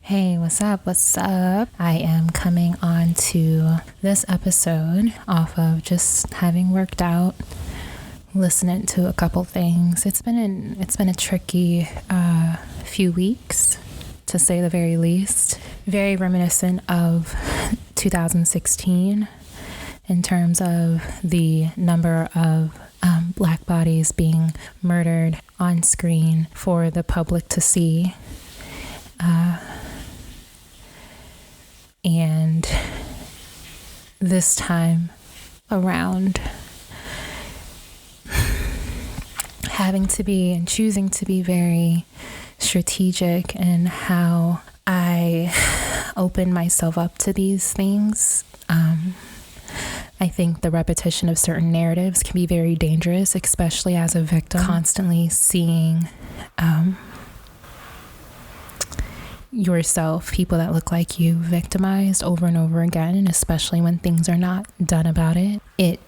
Hey, what's up? What's up? I am coming on to this episode off of just having worked out, listening to a couple things. It's been a tricky few weeks, to say the very least. Very reminiscent of 2016 in terms of the number of Black bodies being murdered on screen for the public to see. And this time around, having to be and choosing to be very strategic in how I open myself up to these things. I think the repetition of certain narratives can be very dangerous, especially as a victim. Constantly seeing yourself, people that look like you, victimized over and over again, and especially when things are not done about it. It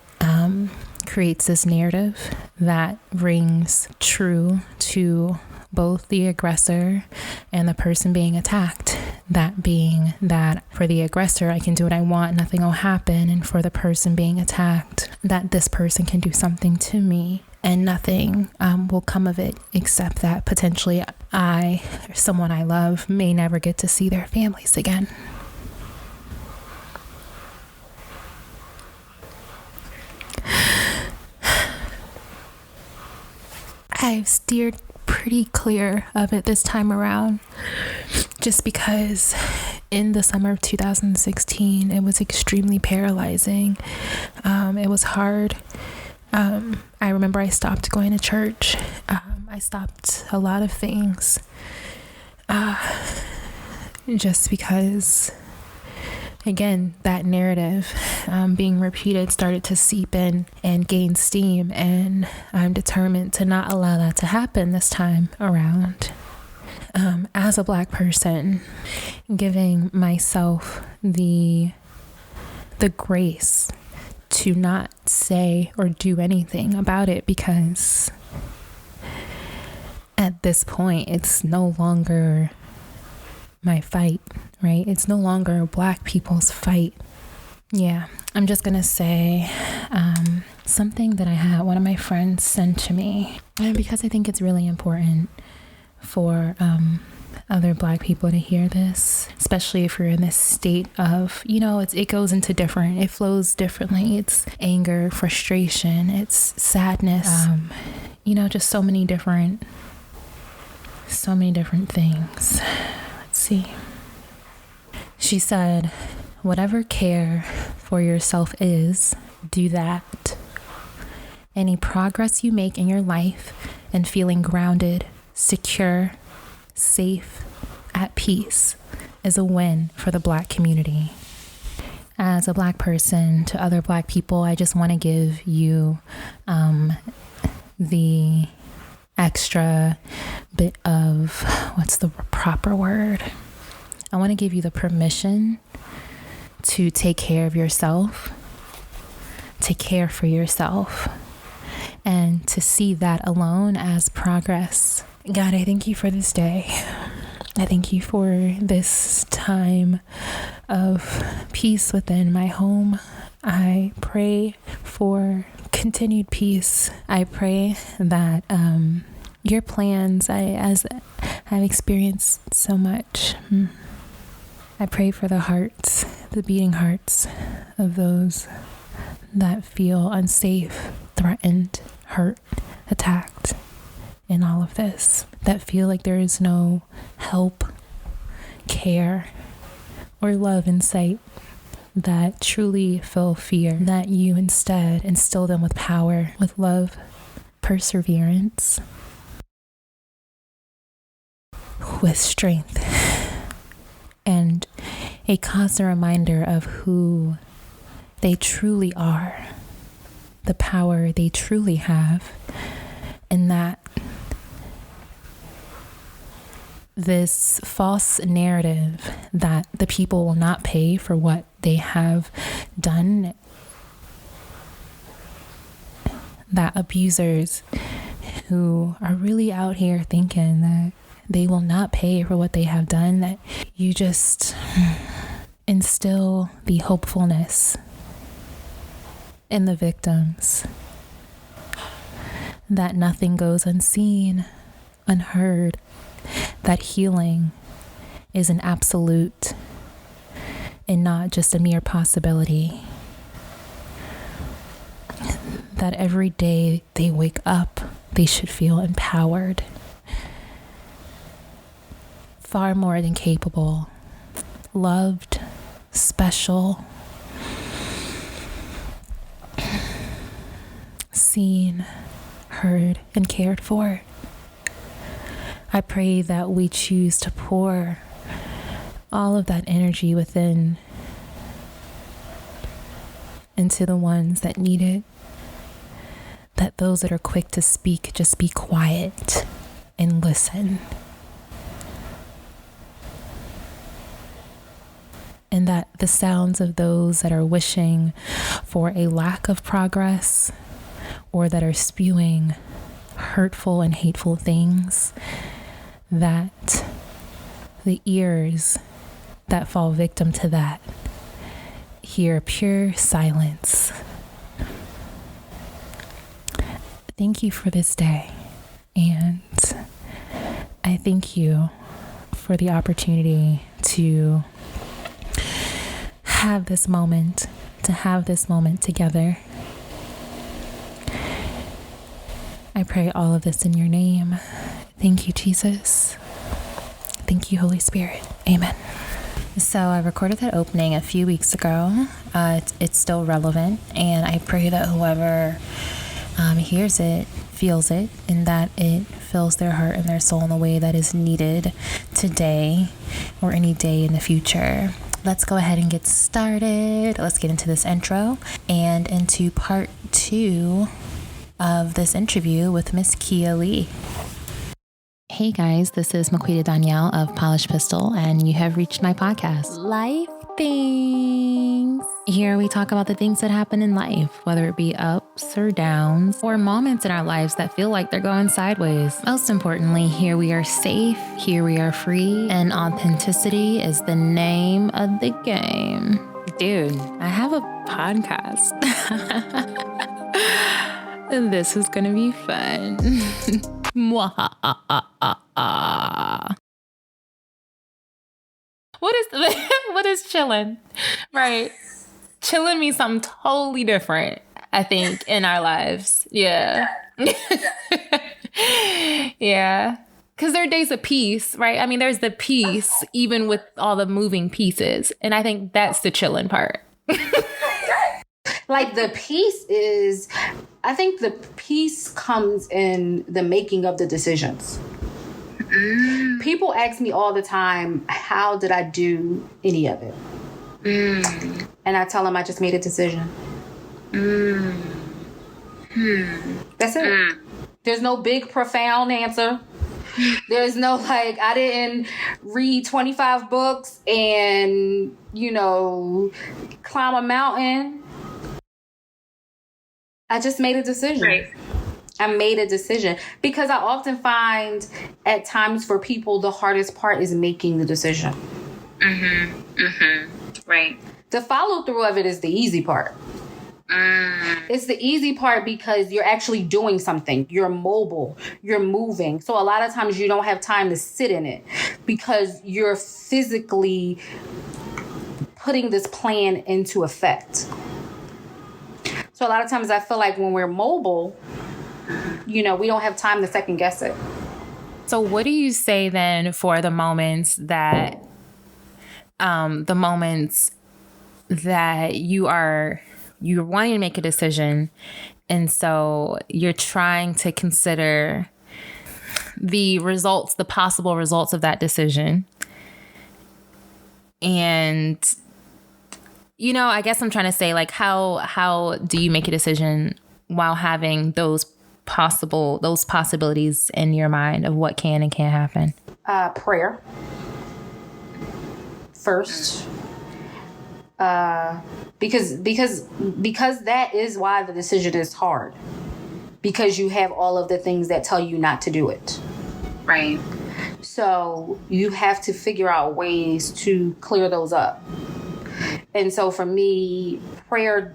creates this narrative that rings true to both the aggressor and the person being attacked. That being that for the aggressor, I can do what I want, nothing will happen. And for the person being attacked, that this person can do something to me and nothing will come of it, except that potentially I, or someone I love, may never get to see their families again. I've steered pretty clear of it this time around, just because in the summer of 2016, it was extremely paralyzing. It was hard. I remember I stopped going to church. I stopped a lot of things just because, again, that narrative being repeated started to seep in and gain steam, and I'm determined to not allow that to happen this time around. As a Black person, giving myself the grace to not say or do anything about it, because at this point it's no longer my fight, right? It's no longer Black people's fight. Yeah, I'm just gonna say something that I had one of my friends send to me, and because I think it's really important for other Black people to hear this, especially if you're in this state of, it goes into different, it flows differently. It's anger, frustration, it's sadness, just so many different things. Let's see. She said, "Whatever care for yourself is, do that. Any progress you make in your life and feeling grounded, secure, safe, at peace is a win for the Black community." As a Black person, to other Black people, I just want to give you the extra bit of, what's the proper word? I want to give you the permission to take care of yourself, to care for yourself, and to see that alone as progress. God, I thank you for this day. I thank you for this time of peace within my home. I pray for continued peace. I pray that your plans, as I've experienced so much, I pray for the hearts, the beating hearts of those that feel unsafe, threatened, hurt, attacked in all of this, that feel like there is no help, care, or love in sight, that truly feel fear, that you instead instill them with power, with love, perseverance, with strength, and a constant reminder of who they truly are, the power they truly have, and that this false narrative that the people will not pay for what they have done, that abusers who are really out here thinking that they will not pay for what they have done, that you just instill the hopefulness in the victims, that nothing goes unseen, unheard, that healing is an absolute and not just a mere possibility, that every day they wake up, they should feel empowered, far more than capable, loved, special, seen, heard, and cared for. I pray that we choose to pour all of that energy within into the ones that need it, that those that are quick to speak just be quiet and listen. And that the sounds of those that are wishing for a lack of progress or that are spewing hurtful and hateful things, that the ears that fall victim to that hear pure silence. Thank you for this day, and I thank you for the opportunity to have this moment together. I pray all of this in your name. Thank you, Jesus. Thank you, Holy Spirit. Amen. So I recorded that opening a few weeks ago. It's still relevant, and I pray that whoever hears it, feels it, and that it fills their heart and their soul in the way that is needed today or any day in the future. Let's go ahead and get started. Let's get into this intro and into part 2 of this interview with Miss Kiya Lee. Hey guys, this is Maquita Danielle of Polished Pistol, and you have reached my podcast, Life Things. Here we talk about the things that happen in life, whether it be ups or downs, or moments in our lives that feel like they're going sideways. Most importantly, here we are safe, here we are free, and authenticity is the name of the game. Dude, I have a podcast. This is gonna be fun. What is chillin'? Right. Chillin' means something totally different, I think, in our lives. Yeah. Yeah. Because there are days of peace, right? I mean, there's the peace, even with all the moving pieces. And I think that's the chillin' part. Like the peace is, I think the peace comes in the making of the decisions. People ask me all the time, how did I do any of it? And I tell them I just made a decision. That's it. There's no big, profound answer. There's no like, I didn't read 25 books and, climb a mountain. I just made a decision. Right. I made a decision because I often find at times for people, the hardest part is making the decision. Right. The follow through of it is the easy part. It's the easy part because you're actually doing something. You're mobile. You're moving. So a lot of times you don't have time to sit in it because you're physically putting this plan into effect. So a lot of times I feel like when we're mobile, we don't have time to second guess it. So what do you say then for the moments that you're wanting to make a decision, and so you're trying to consider the possible results of that decision, and I guess I'm trying to say, like, how do you make a decision while having those possibilities in your mind of what can and can't happen? Prayer first, because that is why the decision is hard, because you have all of the things that tell you not to do it. Right. So you have to figure out ways to clear those up. And so for me, prayer,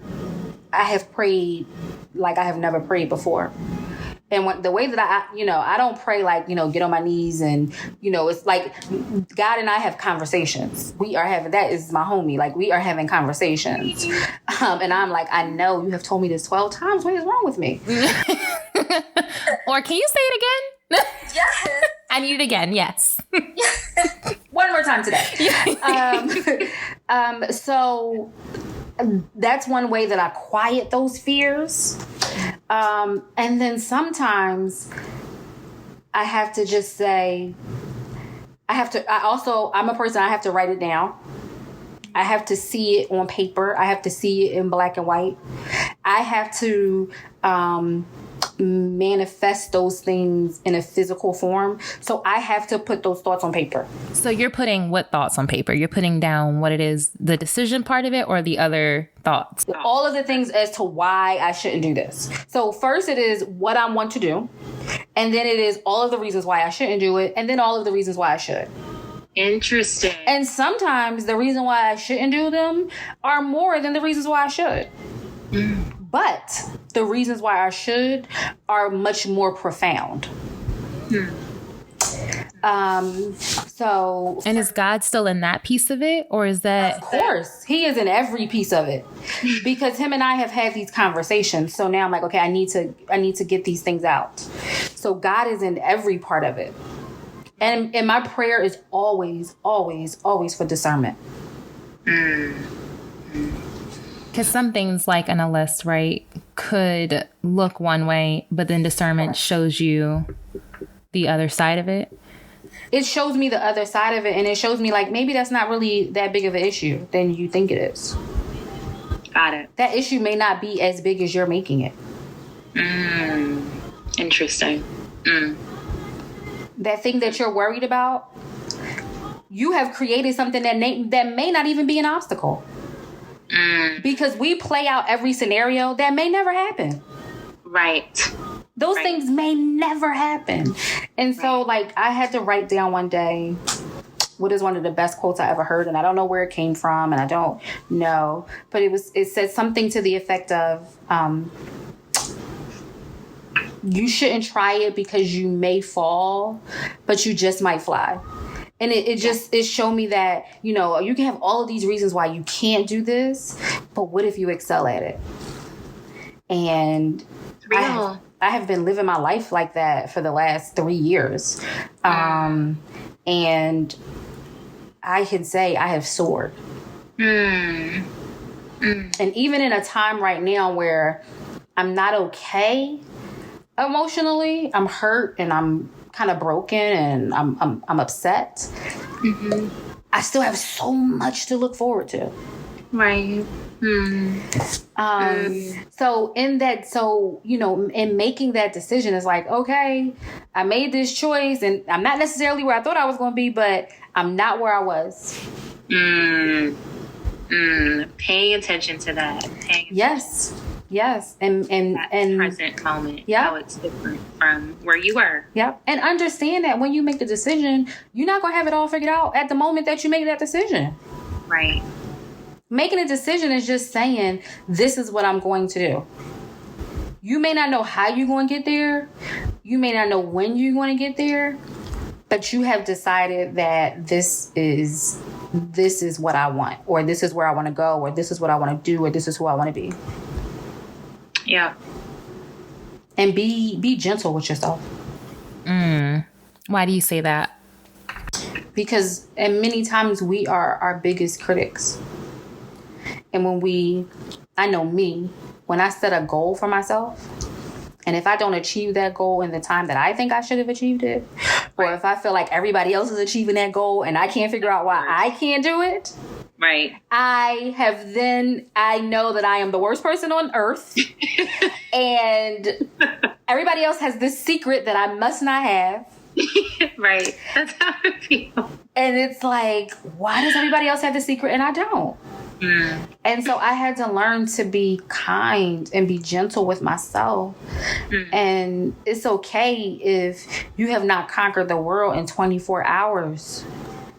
I have prayed like I have never prayed before. And the way that I don't pray like, get on my knees and, it's like God and I have conversations. That is my homie. Like, we are having conversations. And I'm like, I know you have told me this 12 times. What is wrong with me? Or can you say it again? Yes. I need it again. Yes. One more time today. So that's one way that I quiet those fears. And then sometimes I have to just say, I'm a person, I have to write it down. I have to see it on paper. I have to see it in black and white. I have to manifest those things in a physical form. So I have to put those thoughts on paper. So you're putting what thoughts on paper? You're putting down what it is, the decision part of it, or the other thoughts? All of the things as to why I shouldn't do this. So first it is what I want to do. And then it is all of the reasons why I shouldn't do it. And then all of the reasons why I should. Interesting. And sometimes the reason why I shouldn't do them are more than the reasons why I should. But the reasons why I should are much more profound. And is God still in that piece of it, or is that? Of course, He is in every piece of it, because Him and I have had these conversations. So now I'm like, okay, I need to get these things out. So God is in every part of it, and my prayer is always, always, always for discernment. Because some things, like on a list, right, could look one way, but then discernment shows you the other side of it. It shows me the other side of it, and it shows me like maybe that's not really that big of an issue than you think it is. Got it. That issue may not be as big as you're making it. Interesting. That thing that you're worried about, you have created something that may not even be an obstacle. Because we play out every scenario that may never happen. Right. Those things may never happen. And so, like, I had to write down one day what is one of the best quotes I ever heard, and I don't know where it came from, and I don't know, but it said something to the effect of, you shouldn't try it because you may fall, but you just might fly. And it showed me that, you can have all of these reasons why you can't do this, but what if you excel at it? And I have been living my life like that for the last 3 years. And I can say I have soared. And even in a time right now where I'm not okay emotionally, I'm hurt and I'm kind of broken and I'm upset. I still have so much to look forward to. Right. So in making that decision, it's like, okay, I made this choice and I'm not necessarily where I thought I was going to be, but I'm not where I was. Paying attention to that. Yes. And present moment. Yeah. How it's different from where you were. Yep. And understand that when you make the decision, you're not going to have it all figured out at the moment that you make that decision. Right. Making a decision is just saying, this is what I'm going to do. You may not know how you're going to get there. You may not know when you're going to get there. But you have decided that this is what I want. Or this is where I want to go. Or this is what I want to do. Or this is who I want to be. Yeah. And be gentle with yourself. Why do you say that? Because many times we are our biggest critics. And I know me, when I set a goal for myself, and if I don't achieve that goal in the time that I think I should have achieved it, or if I feel like everybody else is achieving that goal and I can't figure out why I can't do it, right, I know that I am the worst person on earth. And everybody else has this secret that I must not have. Right. That's how I feel. And it's like, why does everybody else have the secret and I don't? And so I had to learn to be kind and be gentle with myself. And it's okay if you have not conquered the world in 24 hours.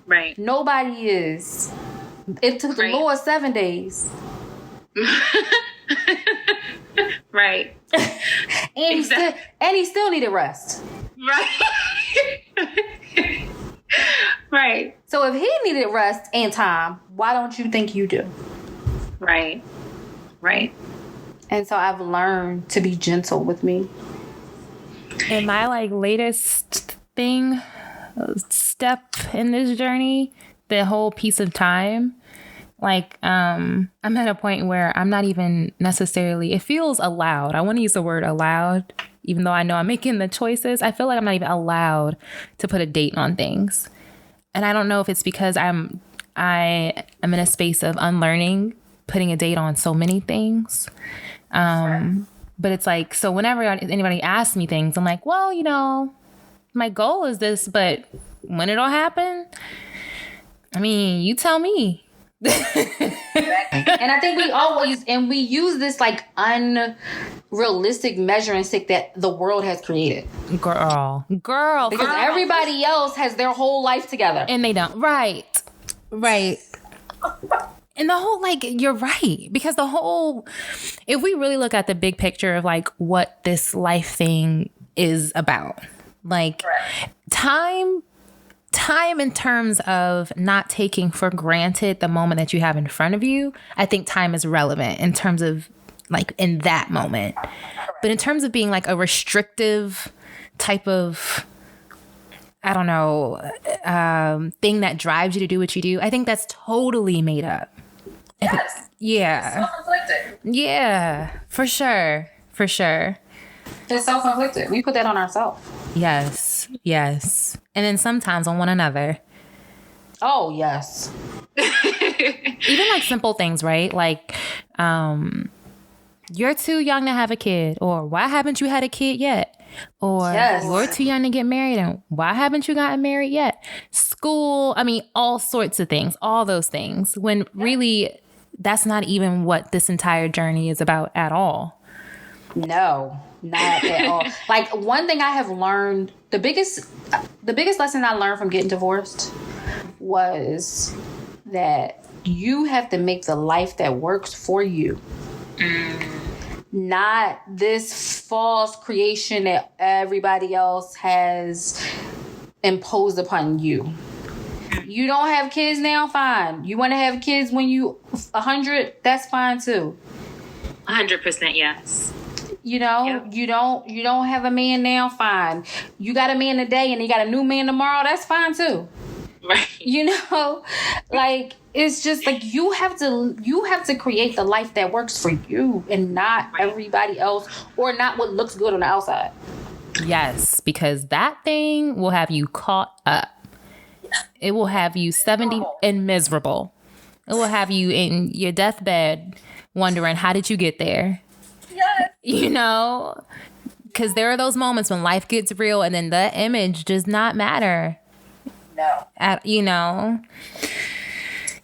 Right. Nobody is. It took the Lord 7 days. Right. And he still needed rest. Right. Right. So if he needed rest and time, why don't you think you do? Right. Right. And so I've learned to be gentle with me. And my latest step in this journey, the whole piece of time, I'm at a point where I'm not even necessarily, it feels allowed. I want to use the word allowed, even though I know I'm making the choices. I feel like I'm not even allowed to put a date on things. And I don't know if it's because I am in a space of unlearning, putting a date on so many things. But it's so whenever anybody asks me things, I'm like, well, my goal is this, but when it'll happen, I mean, you tell me. And I think we use this unrealistic measuring stick that the world has created. Girl. Because everybody else has their whole life together. And they don't. Right. And the whole, you're right. Because if we really look at the big picture of what this life thing is about, time in terms of not taking for granted the moment that you have in front of you, I think time is relevant in terms of in that moment. But in terms of being a restrictive type of, I don't know, thing that drives you to do what you do, I think that's totally made up. Yes. Yeah. It's self-inflicted. Yeah, for sure. It's self-inflicted. We put that on ourselves. Yes. And then sometimes on one another. Oh, yes. Even simple things, right? You're too young to have a kid, or why haven't you had a kid yet? Or you're too young to get married, and why haven't you gotten married yet? School, I mean, all sorts of things, all those things, when really that's not even what this entire journey is about at all. No, not at all. One thing I have learned, the biggest lesson I learned from getting divorced was that you have to make the life that works for you. Not this false creation that everybody else has imposed upon you. You don't have kids now, fine. You want to have kids when you 100, that's fine too. 100% yes. You don't have a man now, fine. You got a man today and you got a new man tomorrow, that's fine too. Right. It's just you have to create the life that works for you and not everybody else, or not what looks good on the outside. Yes, because that thing will have you caught up. It will have you 70 and miserable. It will have you in your deathbed wondering, how did you get there? Yes. Because there are those moments when life gets real and then the image does not matter. No.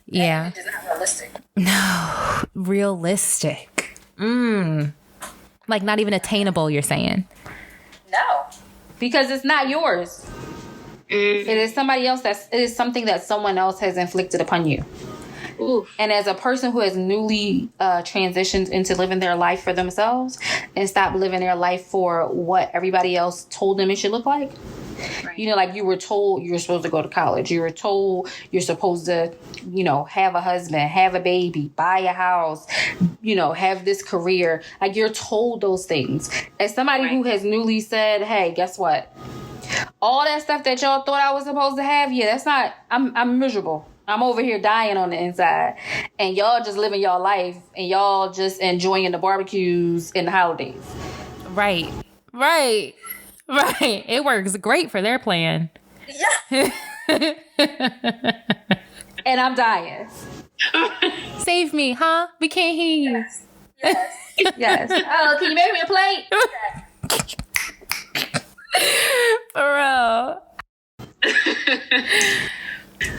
Yeah. It is not realistic. No. Realistic. Not even attainable, you're saying? No. Because it's not yours. It is somebody else. It is something that someone else has inflicted upon you. Ooh. And as a person who has newly transitioned into living their life for themselves and stopped living their life for what everybody else told them it should look like. Right. You were told you were supposed to go to college. You were told you're supposed to, have a husband, have a baby, buy a house, have this career. You're told those things. As somebody who has newly said, hey, guess what? All that stuff that y'all thought I was supposed to have, that's not, I'm miserable. I'm over here dying on the inside. And y'all just living y'all life and y'all just enjoying the barbecues and the holidays. Right. It works great for their plan. Yeah. And I'm dying. Save me, huh? We can't hear you. Yes. Oh, can you make me a plate? For real.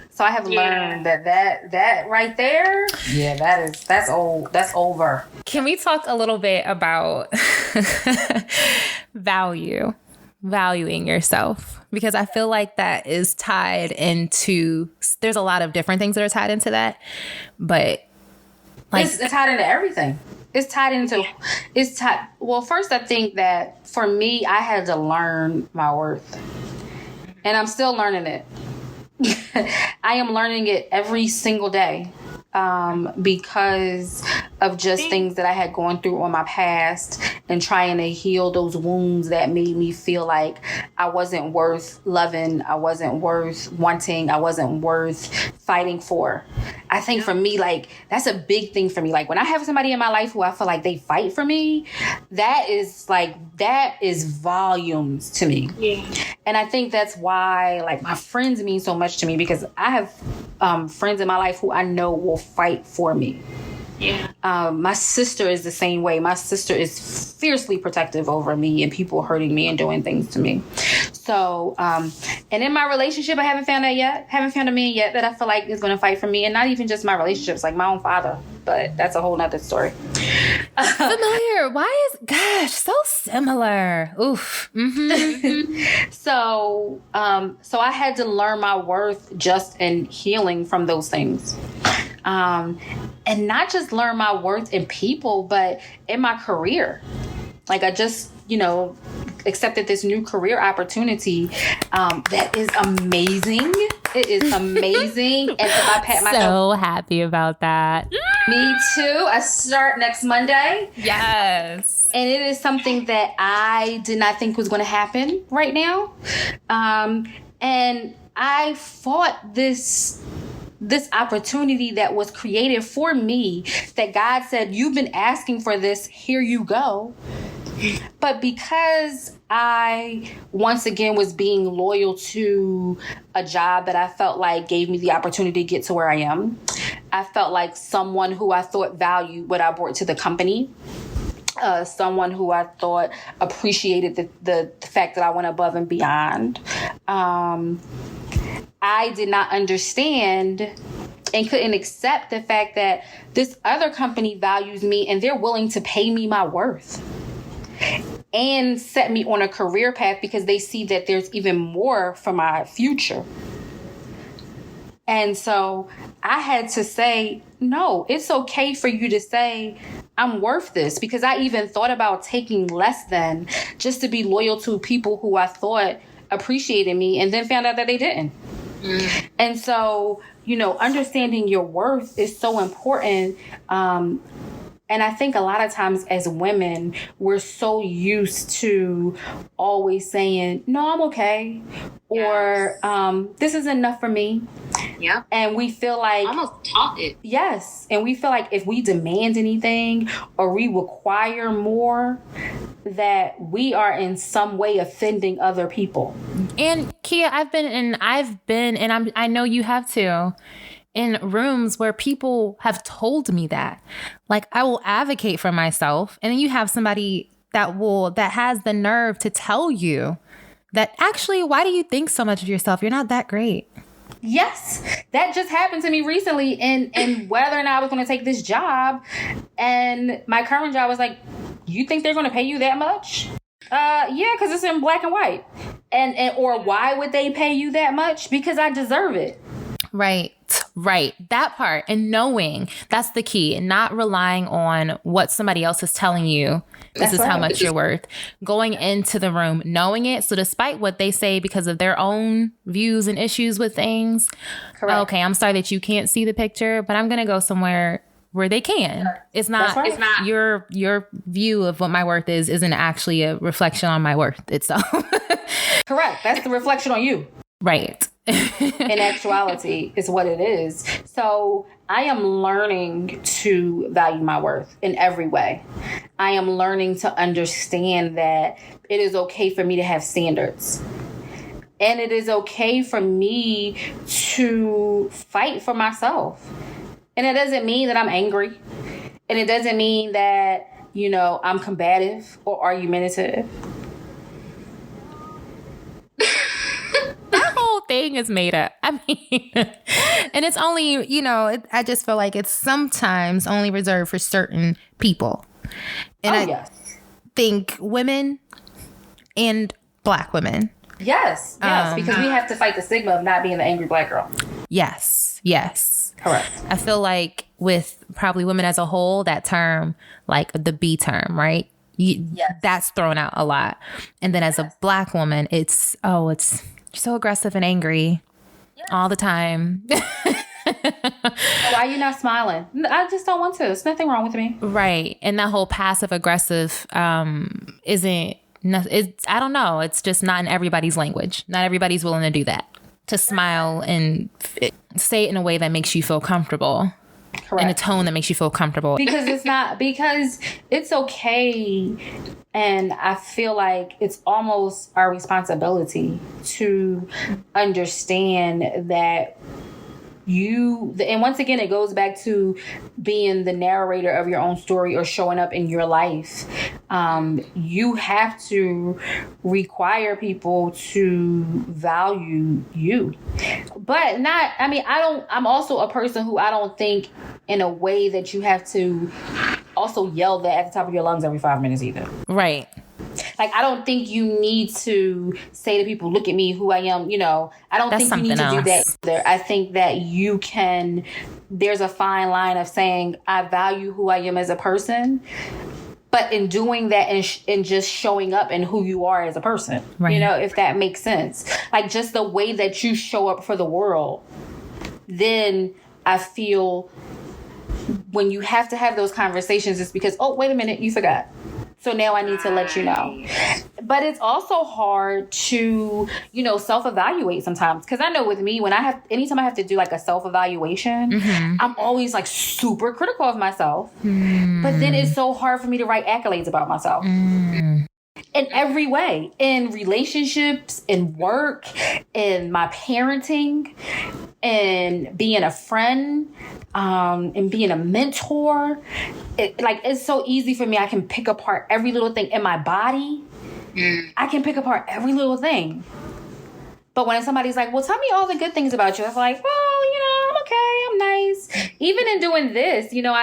So I have learned that right there, that's old. That's over. Can we talk a little bit about valuing yourself? Because I feel like that is tied into, there's a lot of different things that are tied into that, but like it's tied into everything. Well, first I think that for me, I had to learn my worth, and I'm still learning it. I am learning it every single day, because of just things that I had gone through on my past and trying to heal those wounds that made me feel like I wasn't worth loving, I wasn't worth wanting, I wasn't worth fighting for. I think for me, like, that's a big thing for me. Like, when I have somebody in my life who I feel like they fight for me, that is volumes to me. Yeah. And I think that's why, like, my friends mean so much to me, because I have friends in my life who I know will fight for me. Yeah. My sister is the same way. My sister is fiercely protective over me and people hurting me and doing things to me. So, and in my relationship, I haven't found that yet. Haven't found a man yet that I feel like is going to fight for me. And not even just my relationships, like my own father. But that's a whole nother story. Familiar. Why is, gosh, so similar. Oof. Mm-hmm. So I had to learn my worth just in healing from those things. And not just learn my worth in people, but in my career. Like, I just, accepted this new career opportunity that is amazing. It is amazing. And if I pat myself, So happy about that. Me too. I start next Monday. Yes. And it is something that I did not think was going to happen right now. And I fought this opportunity that was created for me, that God said, you've been asking for this, here you go. But because I, once again, was being loyal to a job that I felt like gave me the opportunity to get to where I am, I felt like someone who I thought valued what I brought to the company, someone who I thought appreciated the fact that I went above and beyond. I did not understand and couldn't accept the fact that this other company values me and they're willing to pay me my worth and set me on a career path because they see that there's even more for my future. And so I had to say, no, it's okay for you to say I'm worth this, because I even thought about taking less than just to be loyal to people who I thought appreciated me, and then found out that they didn't. And so, understanding your worth is so important. And I think a lot of times as women, we're so used to always saying, no, I'm okay. Or this is enough for me. Yeah. And we feel like almost taught it. Yes. And we feel like if we demand anything or we require more, that we are in some way offending other people. And Kiya, I've been, and I know you have too, in rooms where people have told me that. Like, I will advocate for myself, and then you have somebody that has the nerve to tell you that, actually, why do you think so much of yourself? You're not that great. Yes, that just happened to me recently, and whether or not I was going to take this job, and my current job was like, you think they're going to pay you that much? Yeah, because it's in black and white. And or why would they pay you that much? Because I deserve it. Right. That part. And knowing, that's the key. And not relying on what somebody else is telling you. This is how much you're worth. Going into the room, knowing it. So despite what they say because of their own views and issues with things. Correct. Okay, I'm sorry that you can't see the picture, but I'm going to go somewhere where they can. It's not, right. It's not your view of what my worth isn't actually a reflection on my worth itself. Correct. That's the reflection on you. Right. In actuality is what it is. So I am learning to value my worth in every way. I am learning to understand that it is okay for me to have standards. And it is okay for me to fight for myself. And it doesn't mean that I'm angry. And it doesn't mean that, I'm combative or argumentative. everything is made up. I mean, and it's only, you know, I just feel like it's sometimes only reserved for certain people. And yes. think women and Black women. Yes, because we have to fight the stigma of not being the angry Black girl. Yes. Correct. I feel like with probably women as a whole, that term, like the B term, right? That's thrown out a lot. And then as a Black woman, it's so aggressive and angry all the time. Why are you not smiling? I just don't want to. There's nothing wrong with me. Right. And that whole passive aggressive isn't, I don't know. It's just not in everybody's language. Not everybody's willing to do that. To smile and say it in a way that makes you feel comfortable. Correct. In a tone that makes you feel comfortable. Because it's okay. And I feel like it's almost our responsibility to understand that and once again, it goes back to being the narrator of your own story or showing up in your life. You have to require people to value you, but I'm also a person who I don't think in a way that you have to also yell that at the top of your lungs every 5 minutes either. Right. Like, I don't think you need to say to people, look at me, who I am. You know, I don't think you need to do that either. I think that there's a fine line of saying, I value who I am as a person. But in doing that and just showing up and who you are as a person, right. You know, if that makes sense. Like, just the way that you show up for the world, then I feel when you have to have those conversations, it's because, oh, wait a minute, you forgot. So now I need to let you know. But it's also hard to, you know, self-evaluate sometimes. Because I know with me, anytime I have to do like a self-evaluation, I'm always like super critical of myself. But then it's so hard for me to write accolades about myself. In every way. In relationships, in work, in my parenting, in being a friend, and being a mentor. It's so easy for me. I can pick apart every little thing in my body. I can pick apart every little thing. But when somebody's like, well, tell me all the good things about you, I'm like, well, you know, I'm okay, I'm nice. Even in doing this, you know,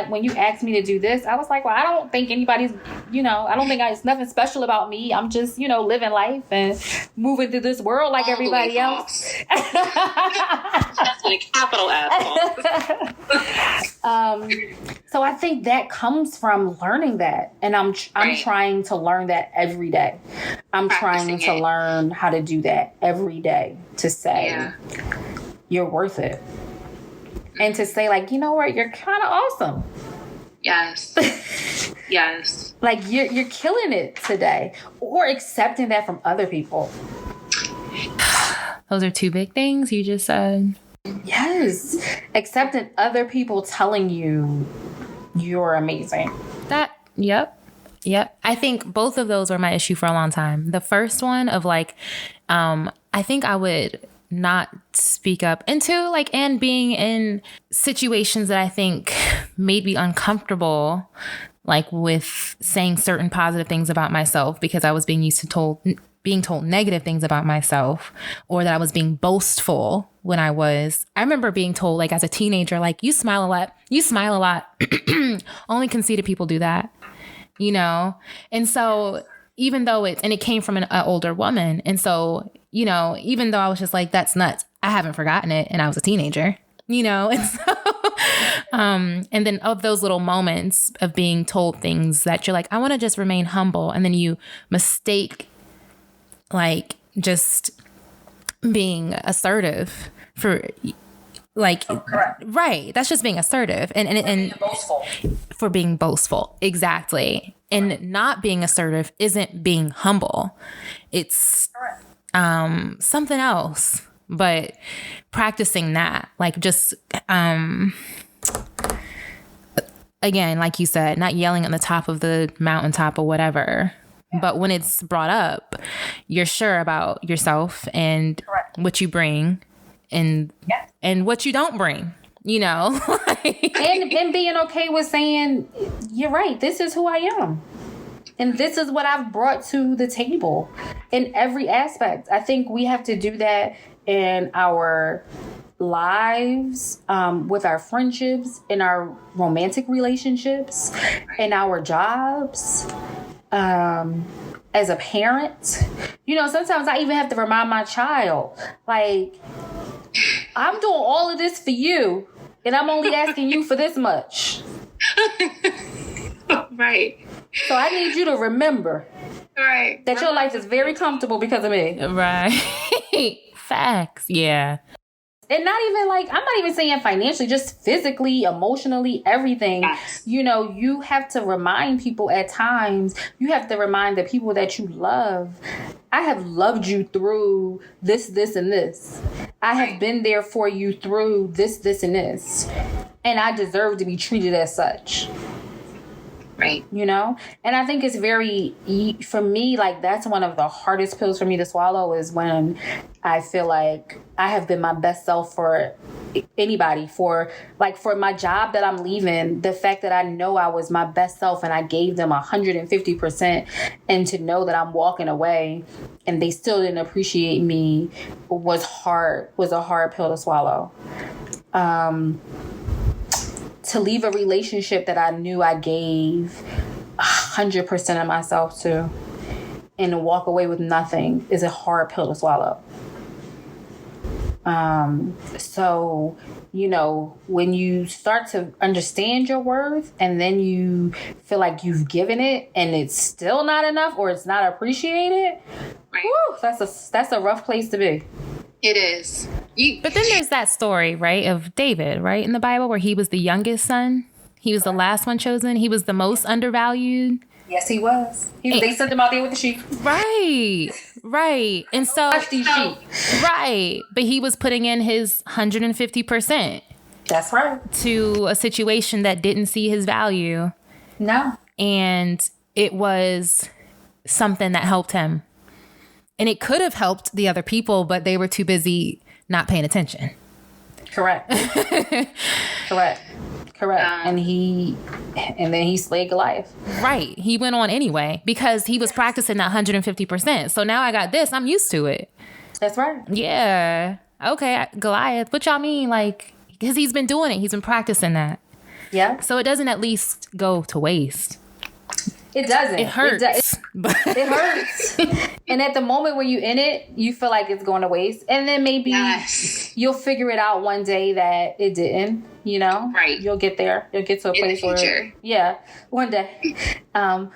when you asked me to do this, I was like, well, I don't think anybody's, you know, I don't think it's nothing special about me. I'm just, you know, living life and moving through this world like everybody else. That's like capital S. So I think that comes from learning that. And I'm trying to learn that every day. I'm trying to learn how to do that every day, to say you're worth it. And to say, like, you know what, you're kind of awesome. Yes. Yes. Like, you're killing it today. Or accepting that from other people. Those are two big things you just said. Yes. Accepting other people telling you you're amazing. Yep. I think both of those were my issue for a long time. The first one of like, I think I would not speak up into like, and being in situations that I think made me uncomfortable, like with saying certain positive things about myself because I was being told negative things about myself, or that I was being boastful when I remember being told, like, as a teenager, like, you smile a lot. Only conceited people do that, you know? And so even though it came from an older woman. And so, you know, even though I was just like, that's nuts, I haven't forgotten it. And I was a teenager, you know? And so, and then of those little moments of being told things that you're like, I want to just remain humble. And then you mistake like just being assertive for like, right. That's just being assertive and being boastful. For being boastful. Exactly. And not being assertive isn't being humble. It's something else, but practicing that, like just, again, like you said, not yelling on the top of the mountaintop or whatever. But when it's brought up, you're sure about yourself and what you bring and what you don't bring, you know? and being okay with saying, you're right, this is who I am. And this is what I've brought to the table in every aspect. I think we have to do that in our lives, with our friendships, in our romantic relationships, in our jobs, as a parent. You know, sometimes I even have to remind my child, like, I'm doing all of this for you, and I'm only asking you for this much. Right. So I need you to remember Right. that your life is very comfortable because of me. Right. Facts. Yeah. And not even like, I'm not even saying financially, just physically, emotionally, everything. Yes. You know, you have to remind people at times, you have to remind the people that you love, I have loved you through this, and this. I have been there for you through this, and this. And I deserve to be treated as such. Right. You know? And I think it's for me, like, that's one of the hardest pills for me to swallow, is when I feel like I have been my best self for anybody, for my job that I'm leaving, the fact that I know I was my best self and I gave them 150%, and to know that I'm walking away and they still didn't appreciate me was a hard pill to swallow. To leave a relationship that I knew I gave 100% of myself to, and to walk away with nothing, is a hard pill to swallow. So, you know, when you start to understand your worth and then you feel like you've given it and it's still not enough, or it's not appreciated, Right. whew, that's a rough place to be. It is. But then there's that story, right, of David, right, in the Bible, where he was the youngest son. He was the last one chosen. He was the most undervalued. Yes, he was. They sent him out there with the sheep. Right. And so, Watch these sheep. right. But he was putting in his 150%. That's right. To a situation that didn't see his value. No. And it was something that helped him. And it could have helped the other people, but they were too busy not paying attention. Correct. Correct. And then he slayed Goliath. Right. He went on anyway because he was practicing that 150%. So now I got this. I'm used to it. That's right. Yeah. Okay, Goliath. What y'all mean? Like, because he's been doing it. He's been practicing that. Yeah. So it doesn't at least go to waste. It doesn't. It hurts. It hurts. And at the moment when you're in it, you feel like it's going to waste. And then maybe you'll figure it out one day that it didn't, you know? Right. You'll get there. You'll get to a place where, yeah, one day.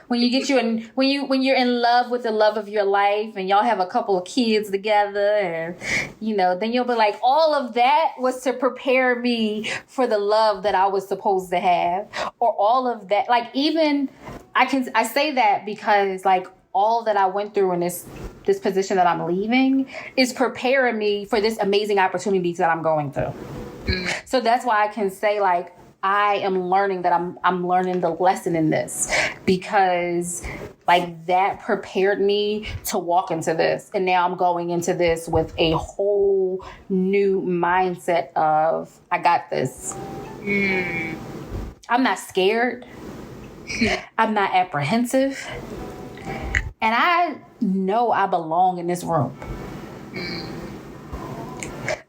When you get when you're in love with the love of your life and y'all have a couple of kids together, and, you know, then you'll be like, all of that was to prepare me for the love that I was supposed to have. Or all of that, like, even I say that because, like, all that I went through in this position that I'm leaving is preparing me for this amazing opportunities that I'm going through. So that's why I can say, like, I am learning that I'm learning the lesson in this, because, like, that prepared me to walk into this. And now I'm going into this with a whole new mindset of, I got this. I'm not scared. I'm not apprehensive. And I know I belong in this room.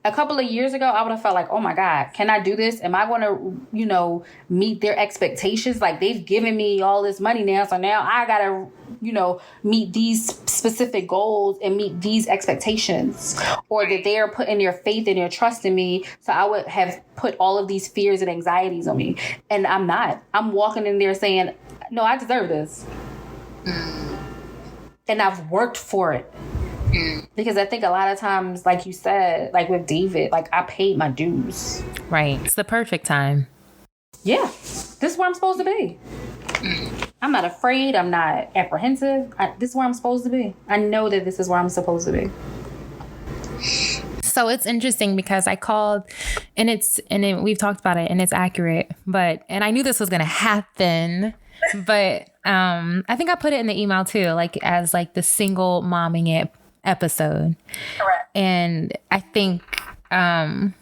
A couple of years ago, I would have felt like, oh my God, can I do this? Am I going to, you know, meet their expectations? Like, they've given me all this money now, so now I got to, you know, meet these specific goals and meet these expectations. Or that they are putting their faith and their trust in me, so I would have put all of these fears and anxieties on me. And I'm not. I'm walking in there saying, no, I deserve this. And I've worked for it. Because I think a lot of times, like you said, like with David, like, I paid my dues. Right. It's the perfect time. Yeah. This is where I'm supposed to be. I'm not afraid. I'm not apprehensive. This is where I'm supposed to be. I know that this is where I'm supposed to be. So it's interesting because I called and we've talked about it and it's accurate, and I knew this was going to happen, but I think I put it in the email too, like, as like the single momming it episode. Correct. And I think, and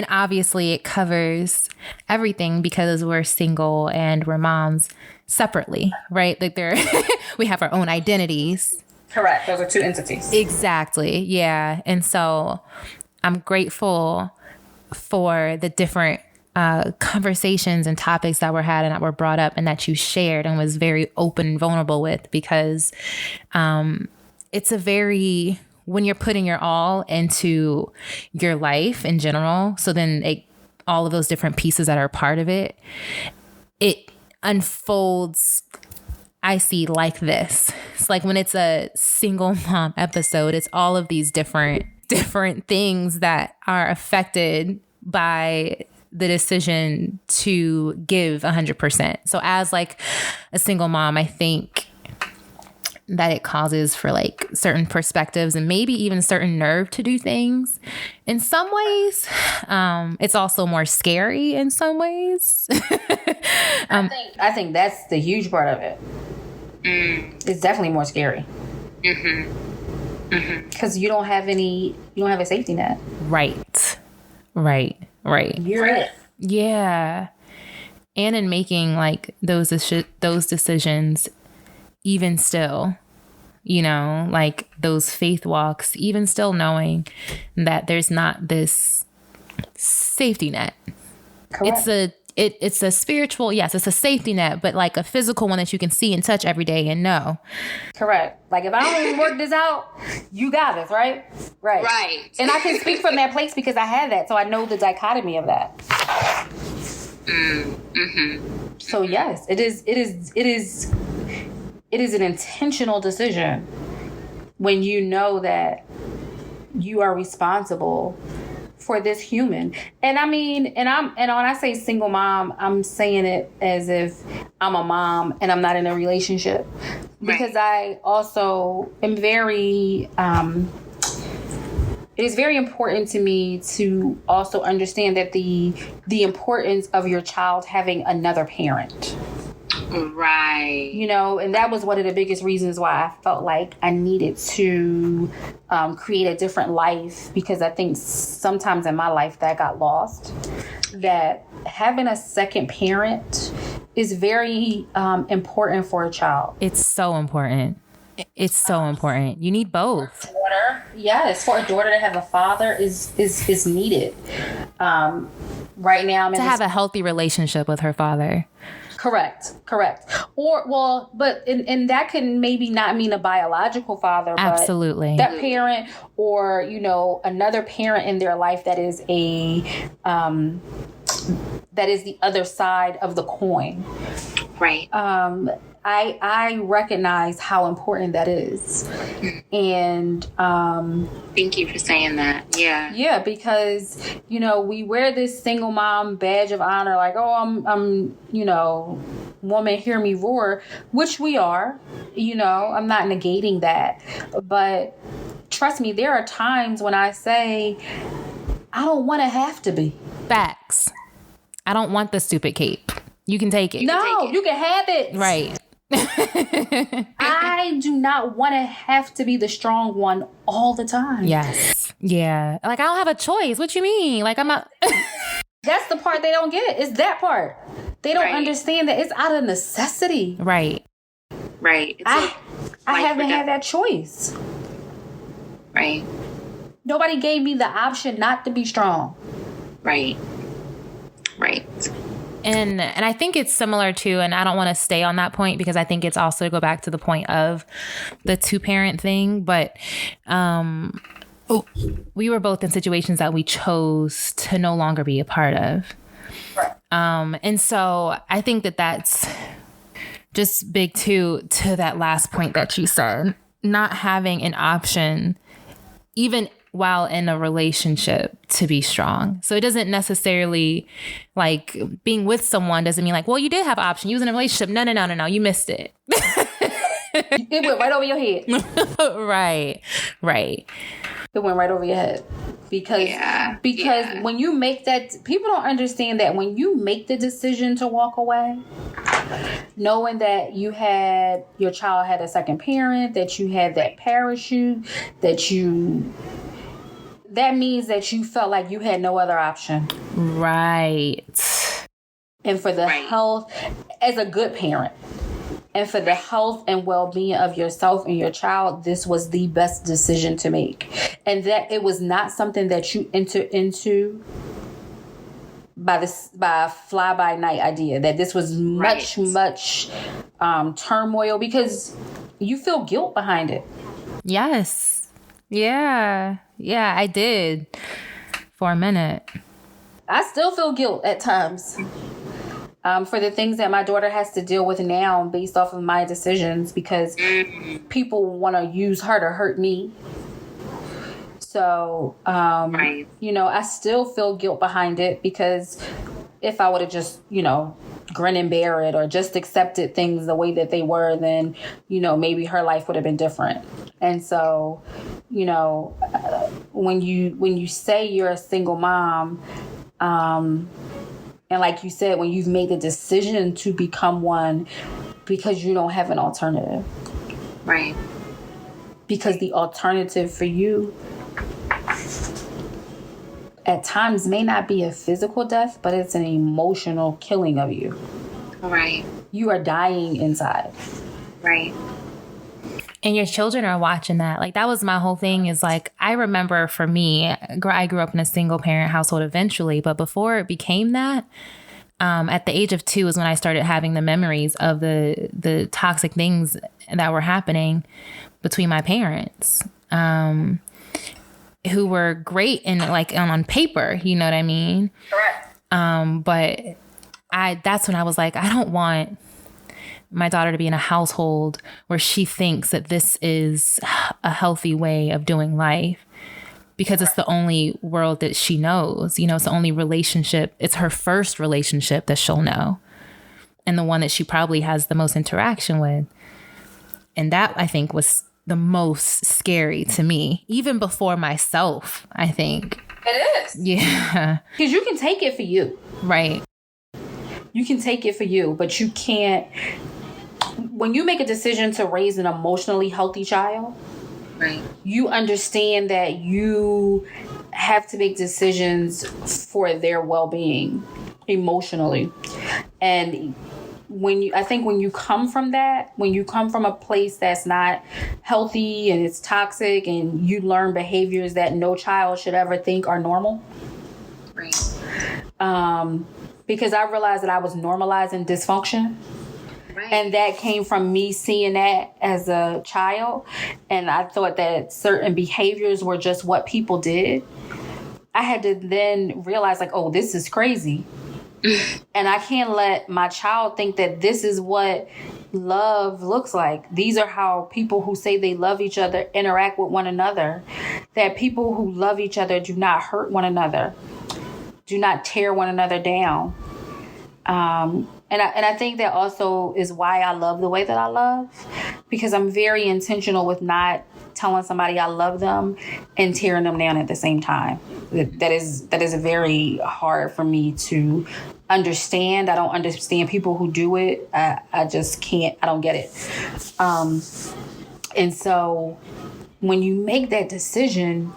obviously it covers everything because we're single and we're moms separately, right? Like we have our own identities. Correct. Those are two entities. Exactly. Yeah. And so I'm grateful for the different conversations and topics that were had and that were brought up and that you shared and was very open and vulnerable with, because it's a very, when you're putting your all into your life in general, so then all of those different pieces that are part of it, it unfolds, I see, like this. It's like when it's a single mom episode, it's all of these different things that are affected by the decision to give 100%. So as like a single mom, I think that it causes for like certain perspectives and maybe even certain nerve to do things. In some ways, it's also more scary in some ways. I think that's the huge part of it. It's definitely more scary. Because you don't have a safety net. Right. You're it. Yeah. And in making like those decisions, even still, like those faith walks, even still knowing that there's not this safety net. Correct. It's a spiritual, yes, it's a safety net, but like a physical one that you can see and touch every day and know. Correct. Like if I don't work this out, you got this, right? Right. And I can speak from that place because I had that, so I know the dichotomy of that. So yes, it is an intentional decision when you know that you are responsible for this human. And I mean, and when I say single mom, I'm saying it as if I'm a mom and I'm not in a relationship, because I also am very, it is very important to me to also understand that the importance of your child having another parent. Right. And that was one of the biggest reasons why I felt like I needed to create a different life, because I think sometimes in my life that got lost, that having a second parent is very important for a child. It's so important. It's so important. You need both. Yes, for a daughter to have a father is needed. Right now, to have a healthy relationship with her father. Correct. And that can maybe not mean a biological father, absolutely, but that parent or, another parent in their life that is that is the other side of the coin. Right. I recognize how important that is. And thank you for saying that. Yeah, because we wear this single mom badge of honor, like, oh, I'm woman, hear me roar, which we are. I'm not negating that, but trust me, there are times when I say I don't want to have to be. Facts. I don't want the stupid cape. You can take it. You can have it. Right. I do not want to have to be the strong one all the time. Yes. Yeah. Like, I don't have a choice. What you mean? Like, I'm not... That's the part they don't get. It's that part. They don't understand that it's out of necessity. Right. I haven't had that choice. Right. Nobody gave me the option not to be strong. Right. And I think it's similar to, and I don't want to stay on that point because I think it's also to go back to the point of the 2-parent thing, but we were both in situations that we chose to no longer be a part of. Right. And so I think that that's just big to that last point that you said, not having an option, even while in a relationship, to be strong. So it doesn't necessarily, like, being with someone doesn't mean like, well, you did have an option. You was in a relationship. No. You missed it. It went right over your head. Right. It went right over your head. Because when you make that, people don't understand that when you make the decision to walk away, knowing that your child had a second parent, that you had that parachute, that means that you felt like you had no other option. Right. And for the health, as a good parent, And for the health and well-being of yourself and your child, this was the best decision to make. And that it was not something that you enter into by a fly-by-night idea. That this was much turmoil, because you feel guilt behind it. Yes. Yeah, I did for a minute. I still feel guilt at times. For the things that my daughter has to deal with now based off of my decisions, because people want to use her to hurt me. So, I still feel guilt behind it, because if I would have just, grin and bear it, or just accepted things the way that they were, then, maybe her life would have been different. And so, when you say you're a single mom, and like you said, when you've made the decision to become one because you don't have an alternative. Right. Because the alternative for you at times may not be a physical death, but it's an emotional killing of you. Right. You are dying inside. Right. And your children are watching that. Like, that was my whole thing, is like, I remember for me, I grew up in a single parent household eventually, but before it became that, at the age of 2 is when I started having the memories of the toxic things that were happening between my parents, who were great in, like, on paper, you know what I mean? Correct. But that's when I was like, I don't want my daughter to be in a household where she thinks that this is a healthy way of doing life, because it's the only world that she knows. It's the only relationship. It's her first relationship that she'll know, and the one that she probably has the most interaction with. And that, I think, was the most scary to me, even before myself, I think. It is. Yeah. Because you can take it for you. Right. You can take it for you, but you can't. When you make a decision to raise an emotionally healthy child, Right. you understand that you have to make decisions for their well-being emotionally. And when you come from that, when you come from a place that's not healthy and it's toxic, and you learn behaviors that no child should ever think are normal. Right. Because I realized that I was normalizing dysfunction. Right. And that came from me seeing that as a child. And I thought that certain behaviors were just what people did. I had to then realize, like, oh, this is crazy. And I can't let my child think that this is what love looks like. These are how people who say they love each other interact with one another. That people who love each other do not hurt one another, do not tear one another down. And I think that also is why I love the way that I love, because I'm very intentional with not telling somebody I love them and tearing them down at the same time. That is very hard for me to understand. I don't understand people who do it. I just can't. I don't get it. And so when you make that decision,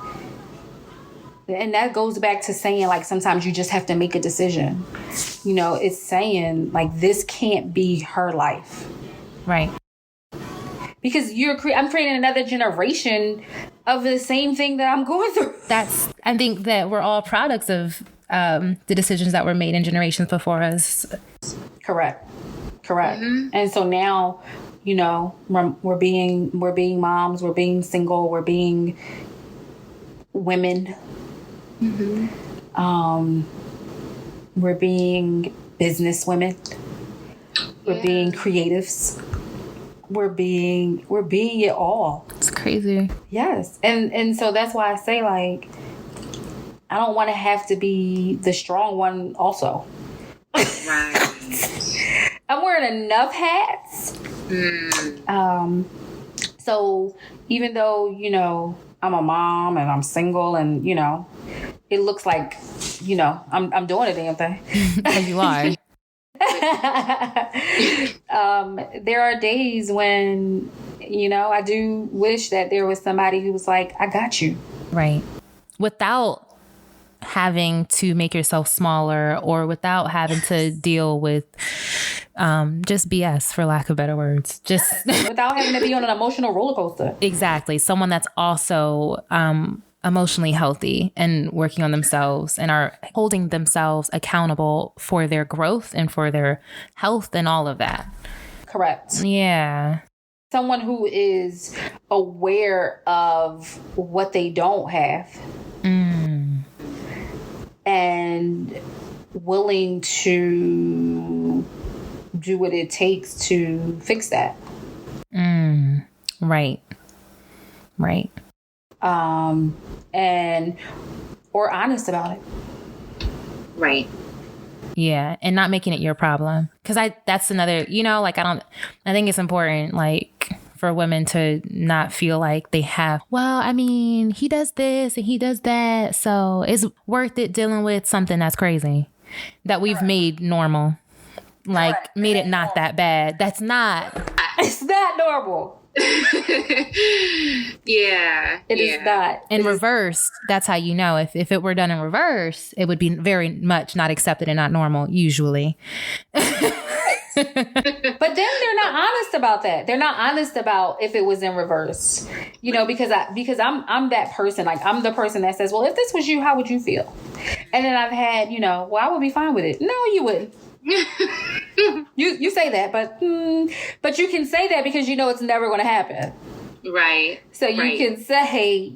and that goes back to saying, like, sometimes you just have to make a decision. It's saying, like, this can't be her life. Right. Because I'm creating another generation of the same thing that I'm going through. I think that we're all products of the decisions that were made in generations before us. Correct. Mm-hmm. And so now, we're being moms, we're being single, we're being women. Mm-hmm. We're being business women. We're being creatives. We're being it all. It's crazy. Yes. And so that's why I say, like, I don't want to have to be the strong one also. Right. I'm wearing enough hats. So even though, I'm a mom and I'm single and, it looks like, I'm doing a damn thing. As you are. There are days when, I do wish that there was somebody who was like, I got you. Right. Without having to make yourself smaller or without having to deal with just BS, for lack of better words. Just without having to be on an emotional roller coaster. Exactly. Someone that's also emotionally healthy and working on themselves and are holding themselves accountable for their growth and for their health and all of that. Correct. Yeah. Someone who is aware of what they don't have and willing to do what it takes to fix that. Right. And or honest about it. Right. Yeah, and not making it your problem. Because that's another, I think it's important, like, for women to not feel like they have, well, I mean, he does this and he does that, so it's worth it dealing with something that's crazy that we've made normal. Like, made it not that bad. That's not. It's not normal. Yeah. It is not. In reverse, that's how you know. If it were done in reverse, it would be very much not accepted and not normal, usually. But then they're not honest about that. They're not honest about if it was in reverse. Because I'm that person. Like, I'm the person that says, well, if this was you, how would you feel? And then I've had, well, I would be fine with it. No, you wouldn't. You say that, but you can say that because it's never going to happen. Right. So you can say,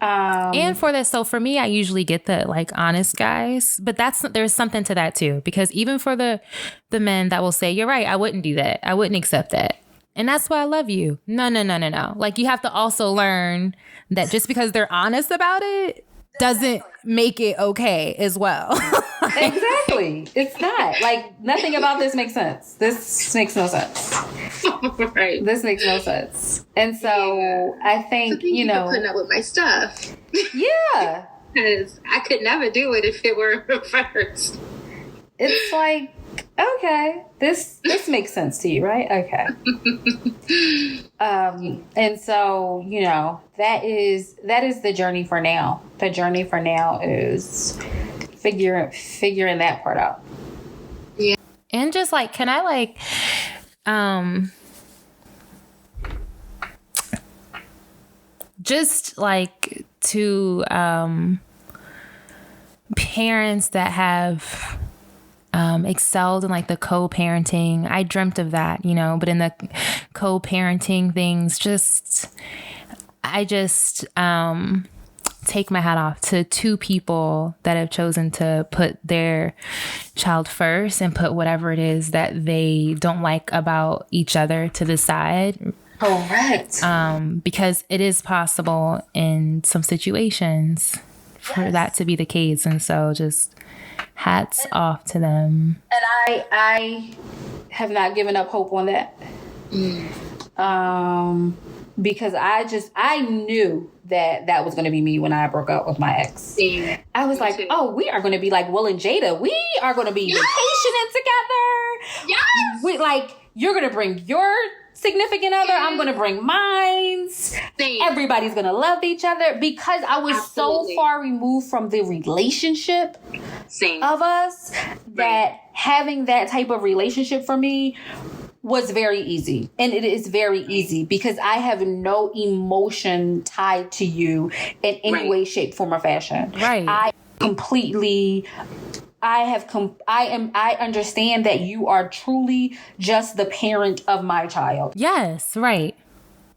and for this, so for me, I usually get the honest guys, but there's something to that too, because even for the men that will say, you're right, I wouldn't do that, I wouldn't accept that, and that's why I love you. No. Like, you have to also learn that just because they're honest about it doesn't make it okay as well. Exactly. It's not. Like, nothing about this makes sense. This makes no sense. Right. This makes no sense. And so I think, putting up with my stuff. Yeah. Because I could never do it if it were reversed. It's like, okay, this makes sense to you, right? Okay. And so, that is the journey for now. The journey for now is figuring that part out. Yeah. And just can I just to parents that have excelled in the co-parenting. I dreamt of that, but in the co-parenting things, I take my hat off to two people that have chosen to put their child first and put whatever it is that they don't like about each other to the side. Correct. Because it is possible in some situations for that to be the case. And so just hats off to them. And I have not given up hope on that. Because I knew that was going to be me when I broke up with my ex. Yeah. I was like, oh, we are going to be like Will and Jada. We are going to be vacationing together. Yes. You're going to bring your significant other. I'm going to bring mine. Everybody's going to love each other, because I was so far removed from the relationship of us that having that type of relationship for me was very easy. And it is very easy because I have no emotion tied to you in any way, shape, form, or fashion. Right. I understand that you are truly just the parent of my child. Yes, right.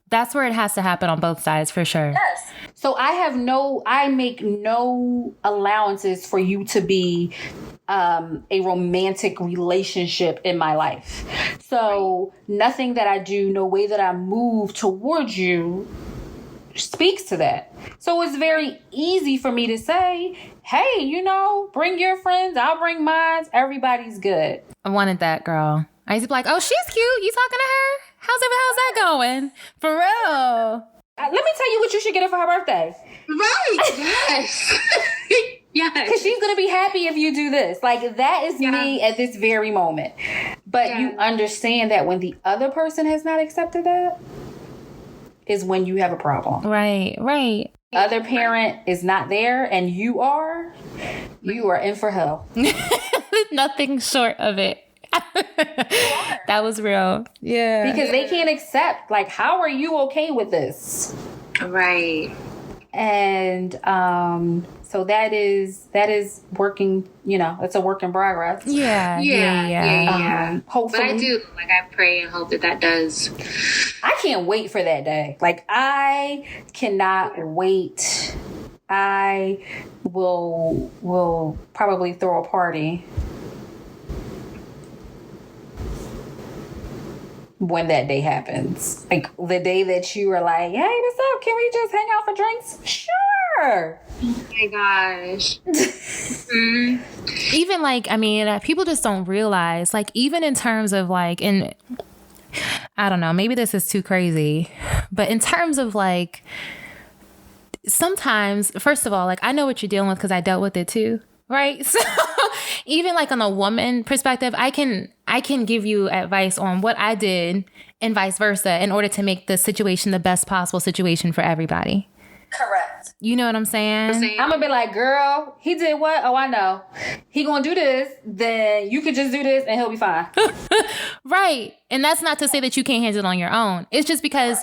That's where it has to happen on both sides, for sure. Yes. So I make no allowances for you to be a romantic relationship in my life. So nothing that I do, no way that I move towards you speaks to that. So it's very easy for me to say, hey, bring your friends, I'll bring mine. Everybody's good. I wanted that girl. I used to be like, oh, she's cute. You talking to her? How's that going? For real. Let me tell you what you should get her for her birthday. Right. Yes. Yes. Because she's going to be happy if you do this. That is me at this very moment. But you understand that when the other person has not accepted that is when you have a problem. Right. other parent is not there and you are in for hell. Nothing short of it. That was real. Yeah. Because they can't accept, like, how are you okay with this? Right. And so that is working, it's a work in progress. Yeah. Hopefully. But I pray and hope that does. I can't wait for that day. Like, I cannot wait. I will probably throw a party when that day happens. Like, the day that you are like, hey, what's up? Can we just hang out for drinks? Sure. Oh my gosh. Even people just don't realize, like, even in terms of like, and I don't know, maybe this is too crazy, but in terms of like, sometimes, first of all, like, I know what you're dealing with because I dealt with it too. Right. So even like on a woman perspective, I can give you advice on what I did and vice versa in order to make the situation the best possible situation for everybody. Correct. You know what I'm saying? I'm gonna be like, girl, he did what? Oh, I know. He gonna do this. Then you could just do this and he'll be fine. Right. And that's not to say that you can't handle it on your own. It's just because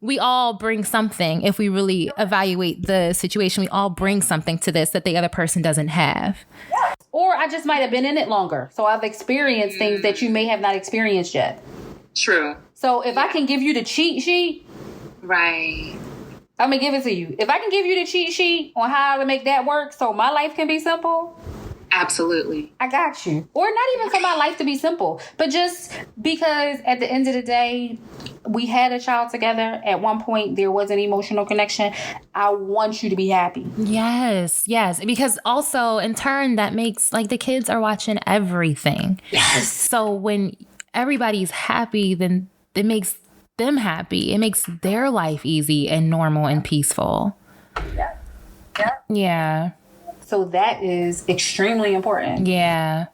we all bring something. If we really evaluate the situation, we all bring something to this that the other person doesn't have. Yeah. Or I just might have been in it longer. So I've experienced things that you may have not experienced yet. True. So if I can give you the cheat sheet. Right. I'm going to give it to you. If I can give you the cheat sheet on how to make that work so my life can be simple. Absolutely. I got you. Or not even for my life to be simple, but just because at the end of the day, we had a child together. At one point, there was an emotional connection. I want you to be happy. Yes. Because also, in turn, that makes, like, the kids are watching everything. Yes. So when everybody's happy, then it makes them happy. It makes their life easy and normal and peaceful. Yeah. So that is extremely important. Yeah.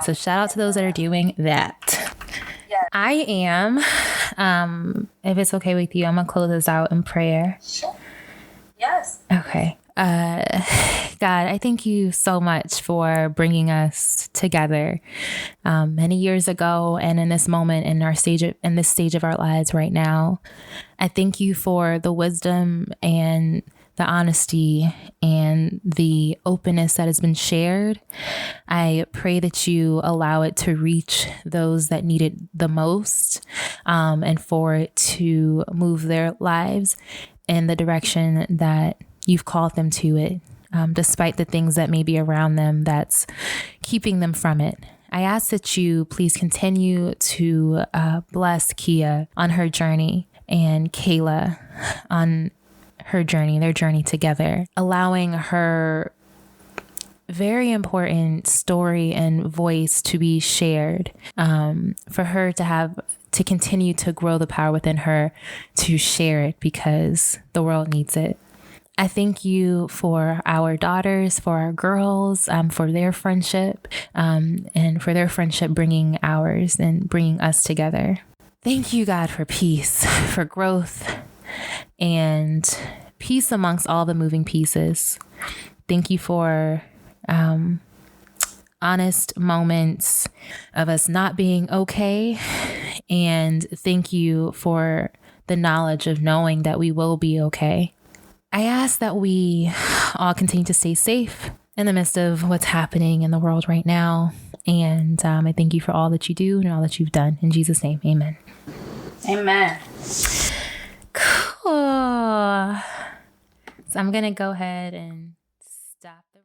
So shout out to those that are doing that. Yes. I am, if it's okay with you, I'm going to close this out in prayer. Sure. Yes. Okay. God, I thank you so much for bringing us together many years ago and in this moment in this stage of our lives right now. I thank you for the wisdom and the honesty and the openness that has been shared. I pray that you allow it to reach those that need it the most, and for it to move their lives in the direction that you've called them to it, despite the things that may be around them that's keeping them from it. I ask that you please continue to bless Kiya on her journey and Kayla on her journey, their journey together, allowing her very important story and voice to be shared, for her to continue to grow the power within her to share it because the world needs it. I thank you for our daughters, for our girls, for their friendship, and for their friendship bringing ours and bringing us together. Thank you, God, for peace, for growth, and peace amongst all the moving pieces. Thank you for honest moments of us not being okay. And thank you for the knowledge of knowing that we will be okay. I ask that we all continue to stay safe in the midst of what's happening in the world right now. And I thank you for all that you do and all that you've done. In Jesus' name, amen. Amen. Cool. So I'm going to go ahead and stop the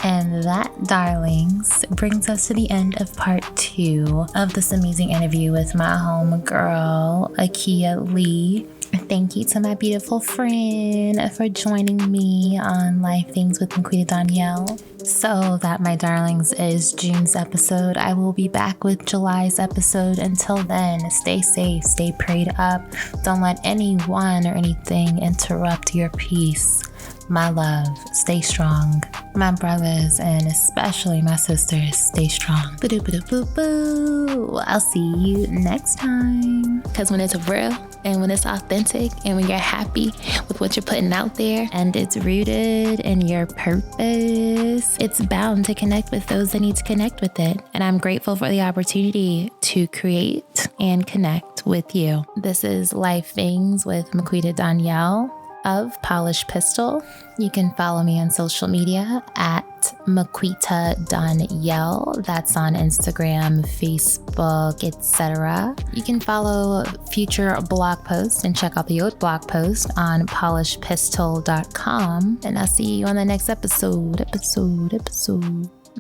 And that, darlings, brings us to the end of part 2 of this amazing interview with my homegirl, Kiya Lee. Thank you to my beautiful friend for joining me on Life Things with Queen Danielle. So that, my darlings, is June's episode. I will be back with July's episode. Until then, stay safe, stay prayed up. Don't let anyone or anything interrupt your peace. My love, stay strong. My brothers and especially my sisters, stay strong. Boo-doo-boo-doo-boo-boo. I'll see you next time. Because when it's real, And when it's authentic and when you're happy with what you're putting out there and it's rooted in your purpose, it's bound to connect with those that need to connect with it. And I'm grateful for the opportunity to create and connect with you. This is Life Things with Maquita Danielle of Polished Pistol. You can follow me on social media at Maquita Danielle. That's on Instagram, Facebook, etc. You can follow future blog posts and check out the old blog post on polishedpistol.com. And I'll see you on the next episode.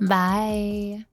Bye.